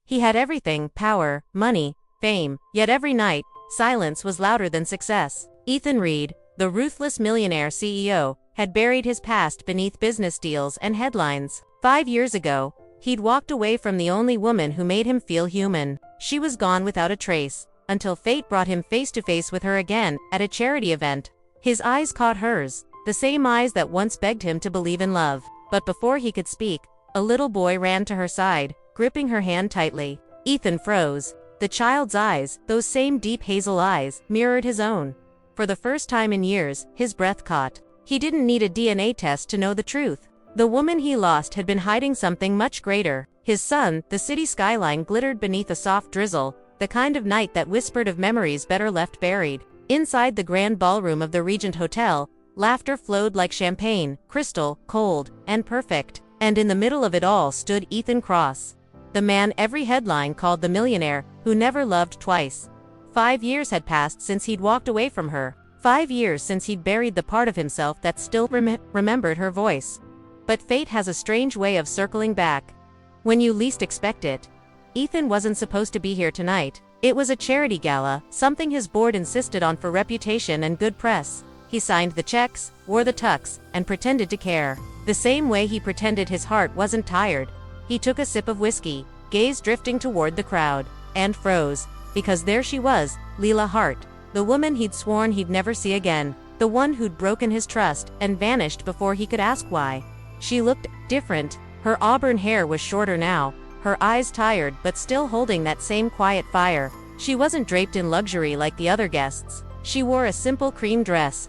He had everything: power, money, fame, yet every night, silence was louder than success. Ethan Reed, the ruthless millionaire CEO, had buried his past beneath business deals and headlines. 5 years ago, he'd walked away from the only woman who made him feel human. She was gone without a trace, until fate brought him face to face with her again, at a charity event. His eyes caught hers, the same eyes that once begged him to believe in love. But before he could speak, a little boy ran to her side, gripping her hand tightly. Ethan froze. The child's eyes, those same deep hazel eyes, mirrored his own. For the first time in years, his breath caught. He didn't need a DNA test to know the truth. The woman he lost had been hiding something much greater. His son, the city skyline glittered beneath a soft drizzle, the kind of night that whispered of memories better left buried. Inside the grand ballroom of the Regent Hotel, laughter flowed like champagne, crystal, cold, and perfect. And in the middle of it all stood Ethan Cross, the man every headline called the millionaire who never loved twice. 5 years had passed since he'd walked away from her. 5 years since he'd buried the part of himself that still remembered her voice. But fate has a strange way of circling back when you least expect it. Ethan wasn't supposed to be here tonight. It was a charity gala, something his board insisted on for reputation and good press. He signed the checks, wore the tux, and pretended to care. The same way he pretended his heart wasn't tired. He took a sip of whiskey, gaze drifting toward the crowd, and froze, because there she was, Leila Hart, the woman he'd sworn he'd never see again, the one who'd broken his trust and vanished before he could ask why. She looked different. Her auburn hair was shorter now, her eyes tired but still holding that same quiet fire. She wasn't draped in luxury like the other guests. She wore a simple cream dress,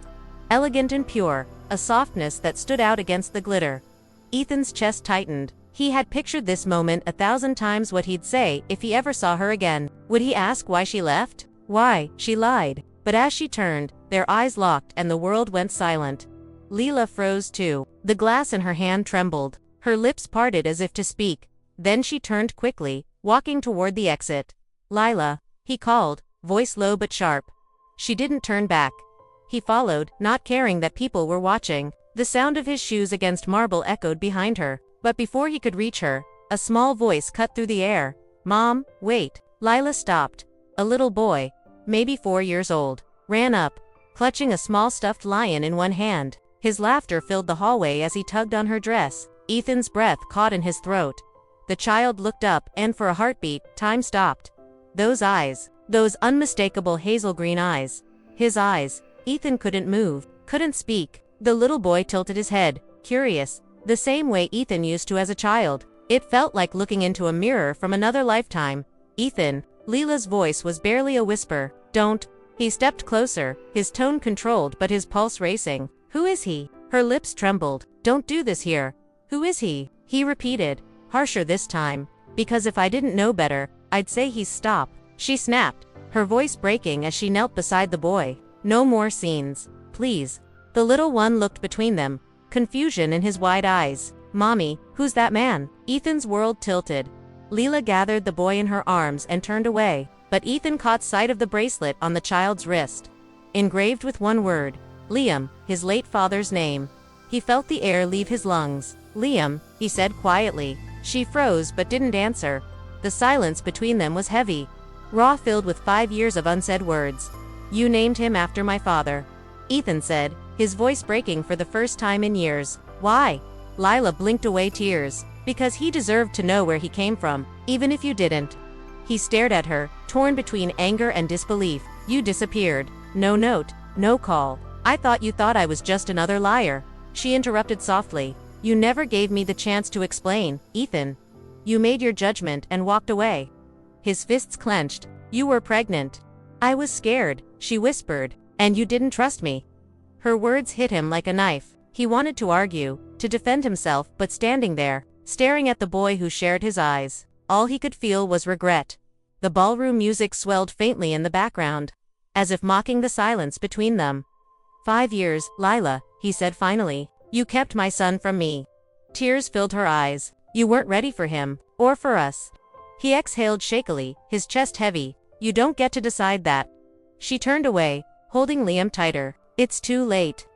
elegant and pure, a softness that stood out against the glitter. Ethan's chest tightened. He had pictured this moment 1,000 times. What he'd say if he ever saw her again. Would he ask why she left? Why? She lied. But as she turned, their eyes locked and the world went silent. Leila froze too. The glass in her hand trembled. Her lips parted as if to speak. Then she turned quickly, walking toward the exit. "Lila," he called, voice low but sharp. She didn't turn back. He followed, not caring that people were watching. The sound of his shoes against marble echoed behind her. But before he could reach her, a small voice cut through the air. "Mom, wait." Lila stopped. A little boy, maybe 4 years old, ran up, clutching a small stuffed lion in one hand. His laughter filled the hallway as he tugged on her dress. Ethan's breath caught in his throat. The child looked up, and for a heartbeat, time stopped. Those eyes, those unmistakable hazel green eyes. His eyes. Ethan couldn't move, couldn't speak. The little boy tilted his head, curious, the same way Ethan used to as a child. It felt like looking into a mirror from another lifetime. "Ethan." Leila's voice was barely a whisper. "Don't." He stepped closer, his tone controlled but his pulse racing. "Who is he?" Her lips trembled. "Don't do this here." "Who is he?" He repeated, harsher this time. "Because if I didn't know better, I'd say he's stop." She snapped, her voice breaking as she knelt beside the boy. "No more scenes, please." The little one looked between them, confusion in his wide eyes. "Mommy, who's that man?" Ethan's world tilted. Leila gathered the boy in her arms and turned away, but Ethan caught sight of the bracelet on the child's wrist. Engraved with one word, Liam, his late father's name. He felt the air leave his lungs. "Liam," he said quietly. She froze but didn't answer. The silence between them was heavy, raw, filled with 5 years of unsaid words. "You named him after my father," Ethan said, his voice breaking for the first time in years. "Why?" Lila blinked away tears. "Because he deserved to know where he came from, even if you didn't." He stared at her, torn between anger and disbelief. "You disappeared. No note, no call. I thought you thought I was just another liar." She interrupted softly. "You never gave me the chance to explain, Ethan. You made your judgment and walked away." His fists clenched. "You were pregnant." "I was scared," she whispered. "And you didn't trust me." Her words hit him like a knife. He wanted to argue, to defend himself, but standing there, staring at the boy who shared his eyes, all he could feel was regret. The ballroom music swelled faintly in the background, as if mocking the silence between them. "5 years, Lila," he said finally. "You kept my son from me." Tears filled her eyes. "You weren't ready for him, or for us." He exhaled shakily, his chest heavy. "You don't get to decide that." She turned away, holding Liam tighter. "It's too late."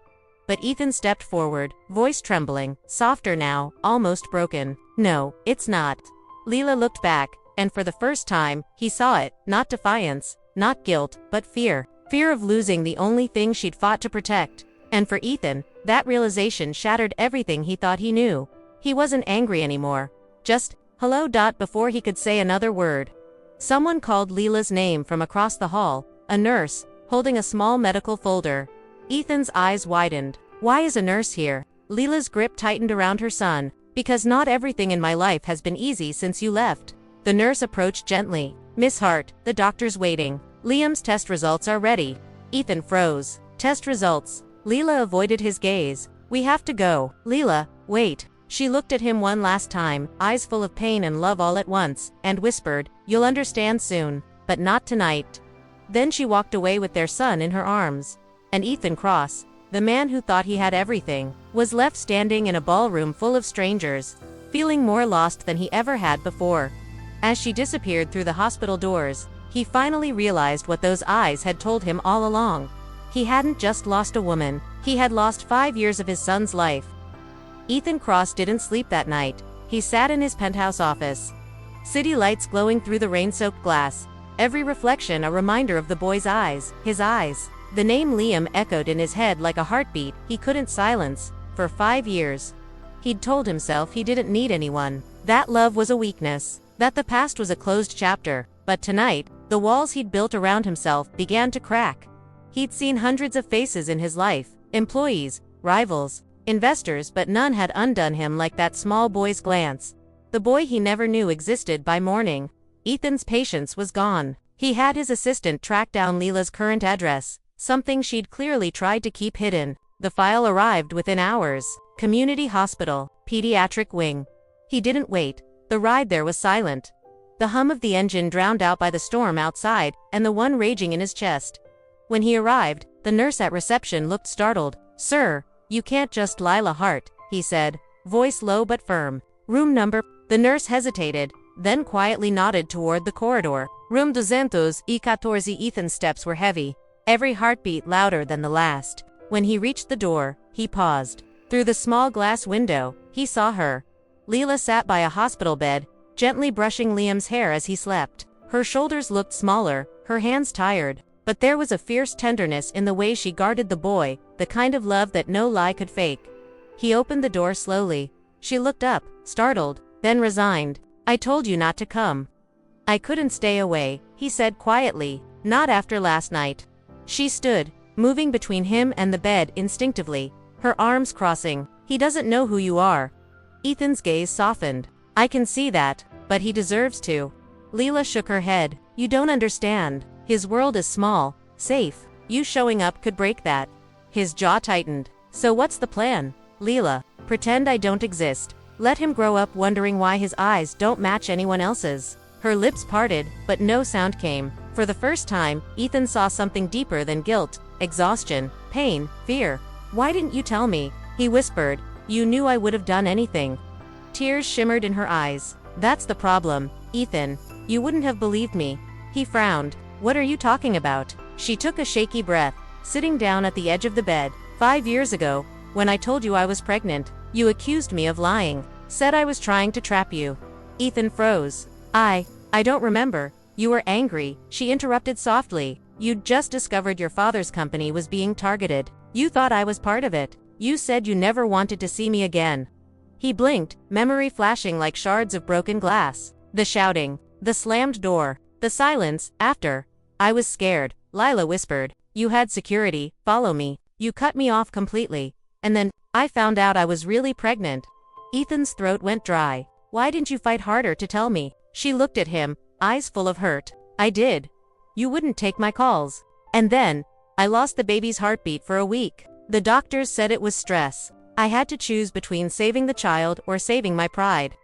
But Ethan stepped forward, voice trembling, softer now, almost broken. "No, it's not." Leila looked back, and for the first time, he saw it, not defiance, not guilt, but fear. Fear of losing the only thing she'd fought to protect. And for Ethan, that realization shattered everything he thought he knew. He wasn't angry anymore. Just, hello. Before he could say another word, someone called Leela's name from across the hall, a nurse, holding a small medical folder. Ethan's eyes widened. Why is a nurse here? Leela's grip tightened around her son. Because not everything in my life has been easy since you left. The nurse approached gently. Miss Hart, the doctor's waiting. Liam's test results are ready. Ethan froze. Test results. Leela avoided his gaze. We have to go. Leela, wait. She looked at him one last time, eyes full of pain and love all at once, and whispered, you'll understand soon, but not tonight. Then she walked away with their son in her arms. And Ethan Cross, the man who thought he had everything, was left standing in a ballroom full of strangers, feeling more lost than he ever had before. As she disappeared through the hospital doors, he finally realized what those eyes had told him all along. He hadn't just lost a woman, he had lost 5 years of his son's life. Ethan Cross didn't sleep that night. He sat in his penthouse office. City lights glowing through the rain-soaked glass, every reflection a reminder of the boy's eyes, his eyes. The name Liam echoed in his head like a heartbeat he couldn't silence. For 5 years, he'd told himself he didn't need anyone, that love was a weakness, that the past was a closed chapter. But tonight, the walls he'd built around himself began to crack. He'd seen hundreds of faces in his life, employees, rivals, investors, but none had undone him like that small boy's glance. The boy he never knew existed by morning. Ethan's patience was gone. He had his assistant track down Leela's current address, something she'd clearly tried to keep hidden. The file arrived within hours. Community Hospital, Pediatric Wing. He didn't wait. The ride there was silent. The hum of the engine drowned out by the storm outside, and the one raging in his chest. When he arrived, the nurse at reception looked startled. Sir, you can't just Lila Hart, he said, voice low but firm. Room number. The nurse hesitated, then quietly nodded toward the corridor. Room 214. Ethan's steps were heavy, every heartbeat louder than the last. When he reached the door, he paused. Through the small glass window, he saw her. Leela sat by a hospital bed, gently brushing Liam's hair as he slept. Her shoulders looked smaller, her hands tired, but there was a fierce tenderness in the way she guarded the boy, the kind of love that no lie could fake. He opened the door slowly. She looked up, startled, then resigned. I told you not to come. I couldn't stay away, he said quietly, not after last night. She stood, moving between him and the bed instinctively, her arms crossing. He doesn't know who you are. Ethan's gaze softened. I can see that, but he deserves to. Leela shook her head. You don't understand. His world is small, safe. You showing up could break that. His jaw tightened. So what's the plan? Leela, pretend I don't exist. Let him grow up wondering why his eyes don't match anyone else's. Her lips parted, but no sound came. For the first time, Ethan saw something deeper than guilt, exhaustion, pain, fear. Why didn't you tell me? He whispered. You knew I would have done anything. Tears shimmered in her eyes. That's the problem, Ethan. You wouldn't have believed me. He frowned. What are you talking about? She took a shaky breath, sitting down at the edge of the bed. 5 years ago, when I told you I was pregnant, you accused me of lying, said I was trying to trap you. Ethan froze. I don't remember. You were angry, she interrupted softly. You'd just discovered your father's company was being targeted. You thought I was part of it. You said you never wanted to see me again. He blinked, memory flashing like shards of broken glass. The shouting, the slammed door, the silence, after. I was scared, Lila whispered. You had security, follow me. You cut me off completely. And then, I found out I was really pregnant. Ethan's throat went dry. Why didn't you fight harder to tell me? She looked at him, eyes full of hurt. I did. You wouldn't take my calls. And then, I lost the baby's heartbeat for a week. The doctors said it was stress. I had to choose between saving the child or saving my pride.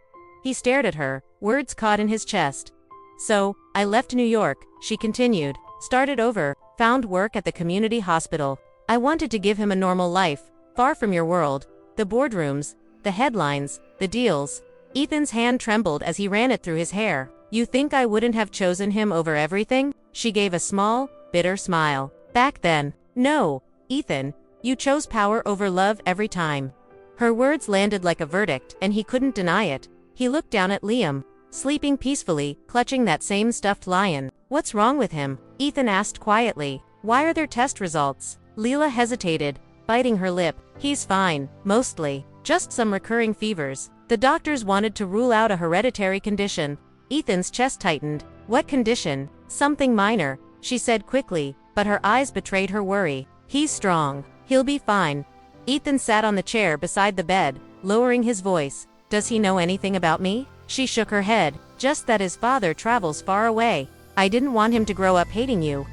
He stared at her, words caught in his chest. So, I left New York, she continued, started over, found work at the community hospital. I wanted to give him a normal life, far from your world, the boardrooms, the headlines, the deals. Ethan's hand trembled as he ran it through his hair. You think I wouldn't have chosen him over everything? She gave a small, bitter smile. Back then. No, Ethan, you chose power over love every time. Her words landed like a verdict, and he couldn't deny it. He looked down at Liam. sleeping peacefully, clutching that same stuffed lion. What's wrong with him? Ethan asked quietly. Why are there test results? Leela hesitated, biting her lip. He's fine, mostly. Just some recurring fevers. The doctors wanted to rule out a hereditary condition. Ethan's chest tightened. What condition? Something minor, she said quickly, but her eyes betrayed her worry. He's strong. He'll be fine. Ethan sat on the chair beside the bed, lowering his voice. Does he know anything about me? She shook her head. Just that his father travels far away. I didn't want him to grow up hating you.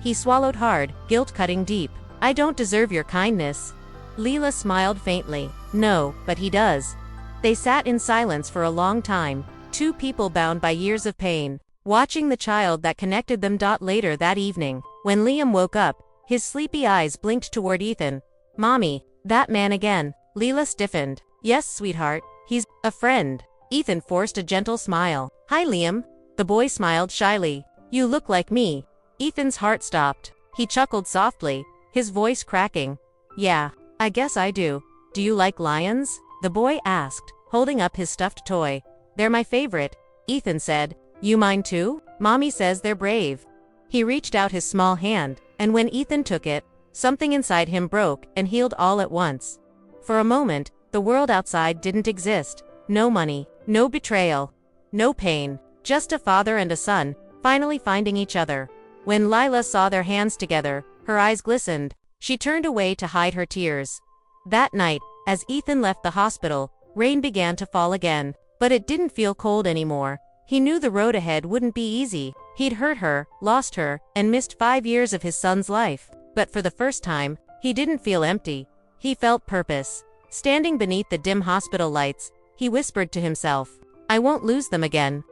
He swallowed hard, guilt cutting deep. I don't deserve your kindness. Leela smiled faintly. No, but he does. They sat in silence for a long time, two people bound by years of pain, watching the child that connected them. Later that evening, when Liam woke up, his sleepy eyes blinked toward Ethan. Mommy, that man again. Leela stiffened. Yes, sweetheart, he's a friend. Ethan forced a gentle smile. Hi, Liam. The boy smiled shyly. You look like me. Ethan's heart stopped. He chuckled softly, his voice cracking. Yeah, I guess I do. Do you like lions? The boy asked, holding up his stuffed toy. They're my favorite, Ethan said. You mine too? Mommy says they're brave. He reached out his small hand, and when Ethan took it, something inside him broke and healed all at once. For a moment, the world outside didn't exist. No money, no betrayal, no pain, just a father and a son, finally finding each other. When Lila saw their hands together, her eyes glistened. She turned away to hide her tears. That night, as Ethan left the hospital, rain began to fall again, but it didn't feel cold anymore. He knew the road ahead wouldn't be easy. He'd hurt her, lost her, and missed 5 years of his son's life. But for the first time, he didn't feel empty. He felt purpose. Standing beneath the dim hospital lights, he whispered to himself, I won't lose them again.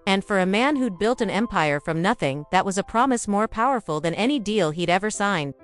And for a man who'd built an empire from nothing, that was a promise more powerful than any deal he'd ever signed.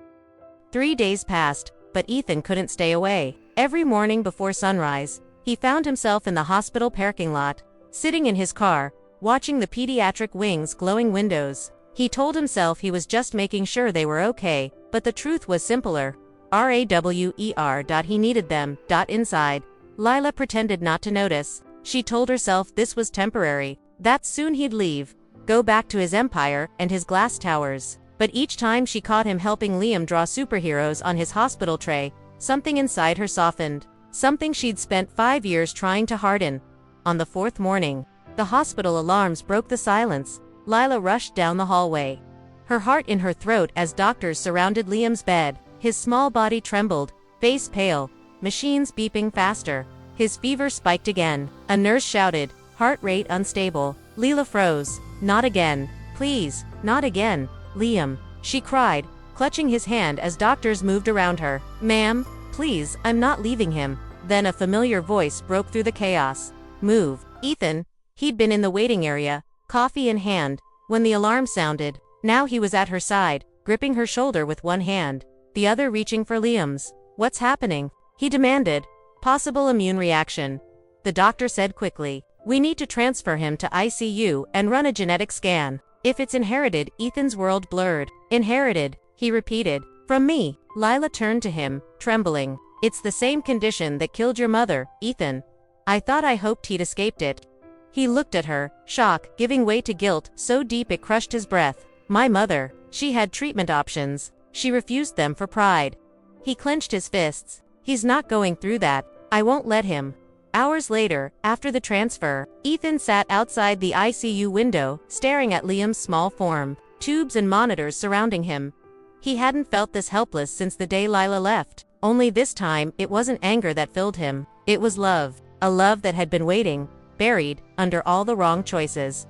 3 days passed, but Ethan couldn't stay away. Every morning before sunrise, he found himself in the hospital parking lot, sitting in his car, watching the pediatric wing's glowing windows. He told himself he was just making sure they were okay, but the truth was simpler. RAWER. He needed them. Inside, Lila pretended not to notice. She told herself this was temporary, that soon he'd leave, go back to his empire and his glass towers. But each time she caught him helping Liam draw superheroes on his hospital tray, something inside her softened. Something she'd spent 5 years trying to harden. On the 4th morning, the hospital alarms broke the silence. Lila rushed down the hallway, her heart in her throat as doctors surrounded Liam's bed. His small body trembled, face pale, machines beeping faster. His fever spiked again. A nurse shouted, heart rate unstable. Leela froze. Not again. Please, not again, Liam, she cried, clutching his hand as doctors moved around her. Ma'am, please, I'm not leaving him. Then a familiar voice broke through the chaos. Move. Ethan. He'd been in the waiting area, coffee in hand, when the alarm sounded. Now he was at her side, gripping her shoulder with one hand, the other reaching for Liam's. What's happening? He demanded. Possible immune reaction. The doctor said quickly. We need to transfer him to ICU and run a genetic scan. If it's inherited, Ethan's world blurred. Inherited, he repeated. From me. Lila turned to him, trembling. It's the same condition that killed your mother, Ethan. I thought I hoped he'd escaped it. He looked at her, shock giving way to guilt so deep it crushed his breath. My mother. She had treatment options. She refused them for pride. He clenched his fists. He's not going through that. I won't let him. Hours later, after the transfer, Ethan sat outside the ICU window, staring at Liam's small form, tubes and monitors surrounding him. He hadn't felt this helpless since the day Lila left. Only this time, it wasn't anger that filled him. It was love. A love that had been waiting, buried, under all the wrong choices.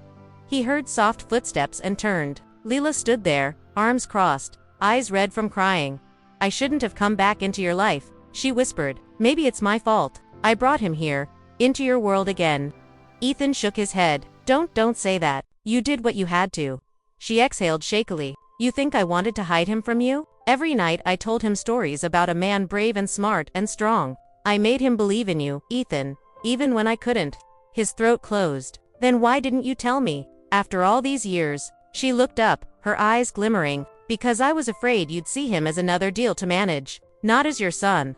He heard soft footsteps and turned. Leela stood there, arms crossed, eyes red from crying. I shouldn't have come back into your life, she whispered. Maybe it's my fault. I brought him here, into your world again. Ethan shook his head. Don't say that. You did what you had to. She exhaled shakily. You think I wanted to hide him from you? Every night I told him stories about a man brave and smart and strong. I made him believe in you, Ethan, even when I couldn't. His throat closed. Then why didn't you tell me? After all these years, she looked up, her eyes glimmering. Because I was afraid you'd see him as another deal to manage, not as your son.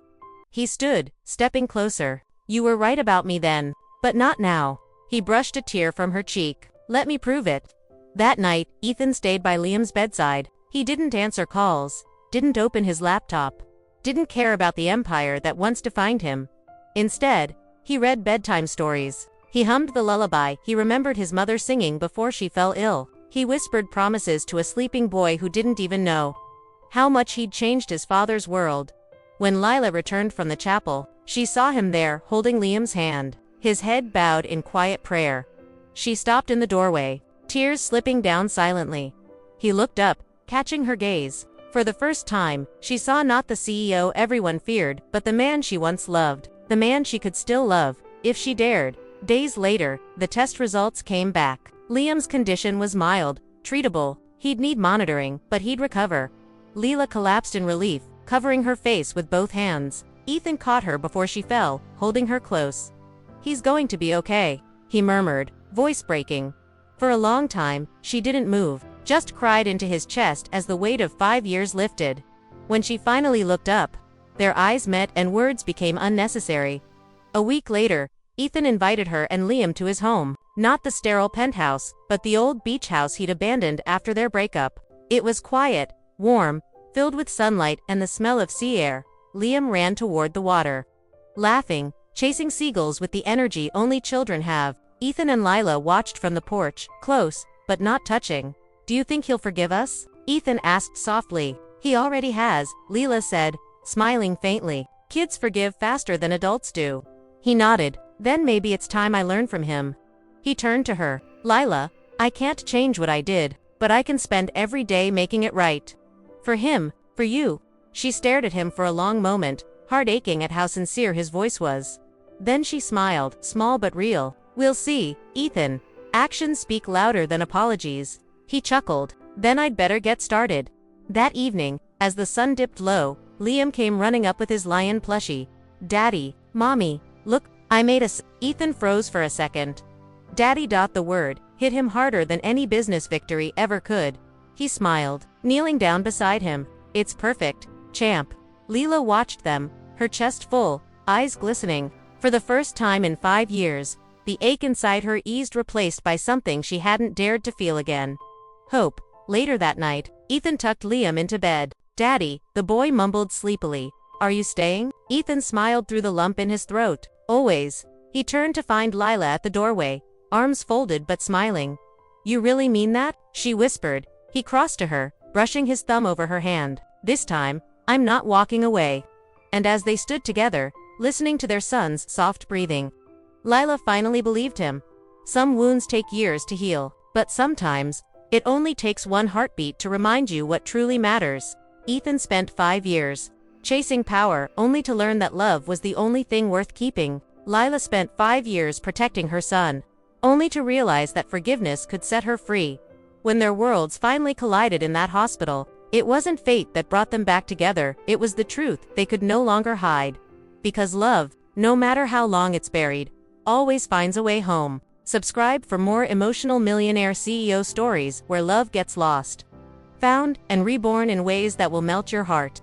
He stood, stepping closer. You were right about me then, but not now. He brushed a tear from her cheek. "Let me prove it." That night, Ethan stayed by Liam's bedside. He didn't answer calls, didn't open his laptop, didn't care about the empire that once defined him. Instead, he read bedtime stories. He hummed the lullaby he remembered his mother singing before she fell ill. He whispered promises to a sleeping boy who didn't even know how much he'd changed his father's world. When Lila returned from the chapel, she saw him there, holding Liam's hand, his head bowed in quiet prayer. She stopped in the doorway, tears slipping down silently. He looked up, catching her gaze. For the first time, she saw not the CEO everyone feared, but the man she once loved, the man she could still love, if she dared. Days later, the test results came back. Liam's condition was mild, treatable. He'd need monitoring, but he'd recover. Lila collapsed in relief, covering her face with both hands. Ethan caught her before she fell, holding her close. "He's going to be okay," he murmured, voice breaking. For a long time, she didn't move, just cried into his chest as the weight of 5 years lifted. When she finally looked up, their eyes met and words became unnecessary. A week later, Ethan invited her and Liam to his home. Not the sterile penthouse, but the old beach house he'd abandoned after their breakup. It was quiet, warm, filled with sunlight and the smell of sea air. Liam ran toward the water, laughing, chasing seagulls with the energy only children have. Ethan and Lila watched from the porch, close, but not touching. "Do you think he'll forgive us?" Ethan asked softly. "He already has," Lila said, smiling faintly. "Kids forgive faster than adults do." He nodded. "Then maybe it's time I learn from him." He turned to her. "Lila, I can't change what I did, but I can spend every day making it right. For him, for you." She stared at him for a long moment, heart aching at how sincere his voice was. Then she smiled, small but real. "We'll see, Ethan. Actions speak louder than apologies." He chuckled. "Then I'd better get started." That evening, as the sun dipped low, Liam came running up with his lion plushie. "Daddy, Mommy, look, I made a Ethan froze for a second. Daddy. The word hit him harder than any business victory ever could. He smiled, kneeling down beside him. "It's perfect, champ." Lila watched them, her chest full, eyes glistening. For the first time in 5 years, the ache inside her eased, replaced by something she hadn't dared to feel again. Hope. Later that night, Ethan tucked Liam into bed. "Daddy," the boy mumbled sleepily. "Are you staying?" Ethan smiled through the lump in his throat. "Always." He turned to find Lila at the doorway, arms folded but smiling. "You really mean that?" she whispered. He crossed to her, brushing his thumb over her hand. "This time, I'm not walking away." And as they stood together, listening to their son's soft breathing, Lila finally believed him. Some wounds take years to heal, but sometimes, it only takes one heartbeat to remind you what truly matters. Ethan spent 5 years chasing power, only to learn that love was the only thing worth keeping. Lila spent 5 years protecting her son, only to realize that forgiveness could set her free. When their worlds finally collided in that hospital, it wasn't fate that brought them back together, it was the truth they could no longer hide. Because love, no matter how long it's buried, always finds a way home. Subscribe for more emotional Millionaire CEO stories where love gets lost, found, and reborn in ways that will melt your heart.